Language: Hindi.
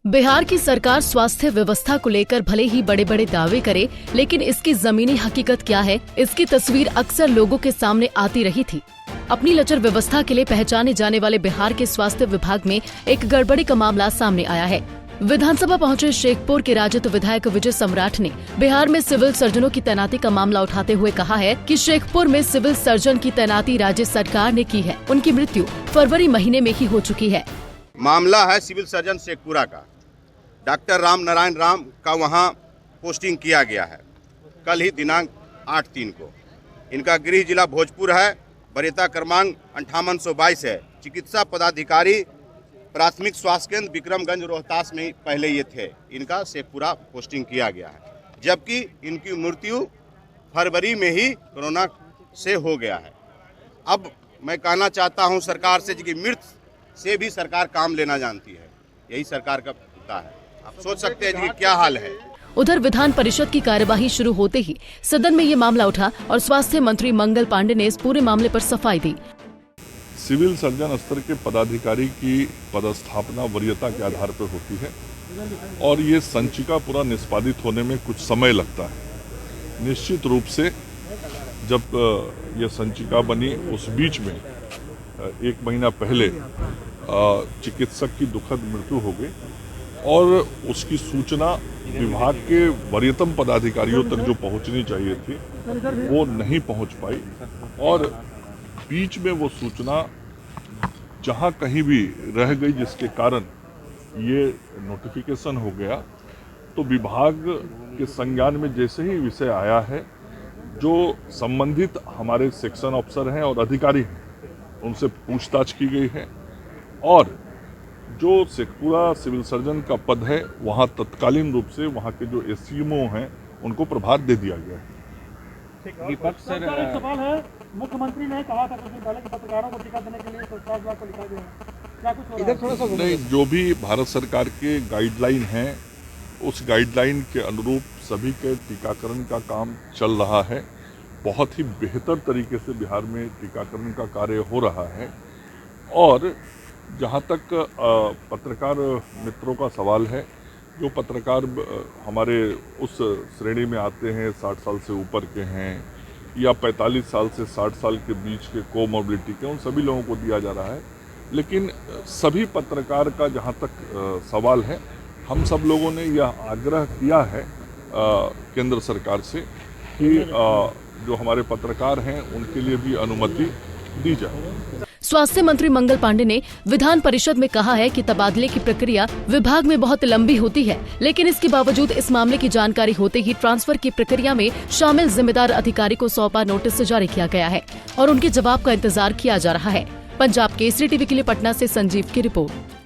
बिहार की सरकार स्वास्थ्य व्यवस्था को लेकर भले ही बड़े बड़े दावे करे, लेकिन इसकी जमीनी हकीकत क्या है, इसकी तस्वीर अक्सर लोगों के सामने आती रही थी। अपनी लचर व्यवस्था के लिए पहचाने जाने वाले बिहार के स्वास्थ्य विभाग में एक गड़बड़ी का मामला सामने आया है। विधानसभा पहुंचे शेखपुर के राजद विधायक विजय सम्राट ने बिहार में सिविल सर्जनों की तैनाती का मामला उठाते हुए कहा है कि शेखपुर में सिविल सर्जन की तैनाती राज्य सरकार ने की है। उनकी मृत्यु फरवरी महीने में ही हो चुकी है। मामला है सिविल सर्जन शेखपुरा का। डॉक्टर राम नारायण राम का वहां पोस्टिंग किया गया है। कल ही दिनांक 8/3 को इनका गृह जिला भोजपुर है। वरीयता क्रमांक 5822 है। चिकित्सा पदाधिकारी प्राथमिक स्वास्थ्य केंद्र विक्रमगंज रोहतास में पहले ये थे। इनका शेखपुरा पोस्टिंग किया गया है, जबकि इनकी मृत्यु फरवरी में ही कोरोना से हो गया है। अब मैं कहना चाहता हूं सरकार से कि मृत्यु से भी सरकार काम लेना जानती है। यही सरकार का मुद्दा है। आप सोच सकते हैं कि क्या हाल है। उधर विधान परिषद की कार्यवाही शुरू होते ही सदन में ये मामला उठा और स्वास्थ्य मंत्री मंगल पांडे ने इस पूरे मामले पर सफाई दी। सिविल सर्जन स्तर के पदाधिकारी की पदस्थापना वरीयता के आधार पर होती है और ये संचिका पूरा निष्पादित होने में कुछ समय लगता है। निश्चित रूप से जब ये संचिका बनी उस बीच में 1 महीना पहले चिकित्सक की दुखद मृत्यु हो गई और उसकी सूचना विभाग के वरीयतम पदाधिकारियों तक जो पहुंचनी चाहिए थी वो नहीं पहुंच पाई और बीच में वो सूचना जहां कहीं भी रह गई, जिसके कारण ये नोटिफिकेशन हो गया। तो विभाग के संज्ञान में जैसे ही विषय आया है, जो संबंधित हमारे सेक्शन अफसर हैं और अधिकारी हैं, उनसे पूछताछ की गई है और जो शेखपुरा सिविल सर्जन का पद है वहां तत्कालीन रूप से वहां के जो एससीएमओ हैं उनको प्रभार दे दिया गया है। विपक्ष सर एक सवाल है, मुख्यमंत्री ने कहा था कुछ दिन पहले कि पत्रकारों को टीका देने के लिए स्वास्थ्य विभाग को लिखा गया है, क्या कुछ इधर थोड़ा सा नहीं, जो भी भारत सरकार के गाइडलाइन हैं उस गाइडलाइन के अनुरूप सभी के टीकाकरण का काम चल रहा है। बहुत ही बेहतर तरीके से बिहार में टीकाकरण का कार्य हो रहा है। और जहाँ तक पत्रकार मित्रों का सवाल है, जो पत्रकार हमारे उस श्रेणी में आते हैं 60 साल से ऊपर के हैं या 45 साल से 60 साल के बीच के कोमोबिलिटी के, उन सभी लोगों को दिया जा रहा है। लेकिन सभी पत्रकार का जहाँ तक सवाल है, हम सब लोगों ने यह आग्रह किया है केंद्र सरकार से कि जो हमारे पत्रकार हैं उनके लिए भी अनुमति दी जाए। स्वास्थ्य मंत्री मंगल पांडे ने विधान परिषद में कहा है कि तबादले की प्रक्रिया विभाग में बहुत लंबी होती है, लेकिन इसके बावजूद इस मामले की जानकारी होते ही ट्रांसफर की प्रक्रिया में शामिल जिम्मेदार अधिकारी को सौंपा नोटिस जारी किया गया है और उनके जवाब का इंतजार किया जा रहा है। पंजाब केसरी टीवी के लिए पटना से संजीव की रिपोर्ट।